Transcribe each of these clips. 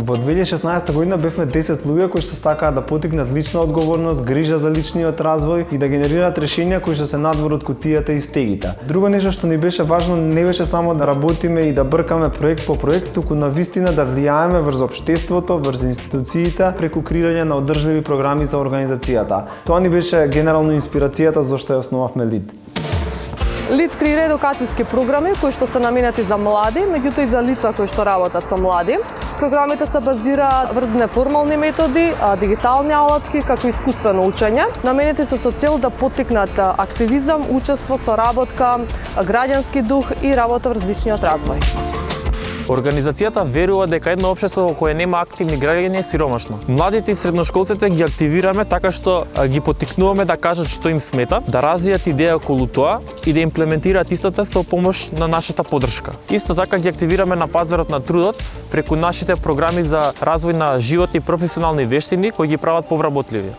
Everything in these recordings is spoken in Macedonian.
Во 2016 година бевме 10 луѓе кои што сакаат да потикнат лична одговорност, грижа за личниот развој и да генерираат решенија кои што се надвор од кутијата и стегите. Друго нешто што ни беше важно не беше само да работиме и да бркаме проект по проект, туку навистина да влијаеме врз општеството, врз институциите преку креирање на одржливи програми за организацијата. Тоа ни беше генерално инспирацијата зашто ја основавме ЛИД. ЛИД креира едукацијски програми кои што се наменети за млади, меѓутоа и за лица кои што работат со млади. Програмите се базираат врз неформални методи, дигитални алатки, како искуствено учење. Наменети се со цел да поттикнат активизам, учество, соработка, граѓански дух и работа врз личниот развој. Организацијата верува дека едно општество во кое нема активни граѓани е сиромашно. Младите и средношколците ги активираме така што ги поттикнуваме да кажат што им смета, да развијат идеја околу тоа и да имплементираат истата со помош на нашата поддршка. Исто така ги активираме на пазарот на трудот преку нашите програми за развој на живот и професионални вештини кои ги прават повработливи.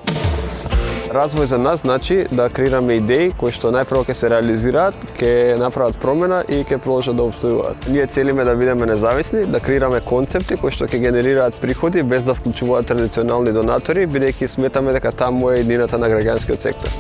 Развој за нас значи да креираме идеи кои што најпрво ќе се реализираат, ќе направат промена и ќе продолжат да опстојуваат. Ние целиме да бидеме независни, да креираме концепти кои што ќе генерираат приходи без да вклучуваат традиционални донатори, бидејќи сметаме дека таму е иднината на граѓанскиот сектор.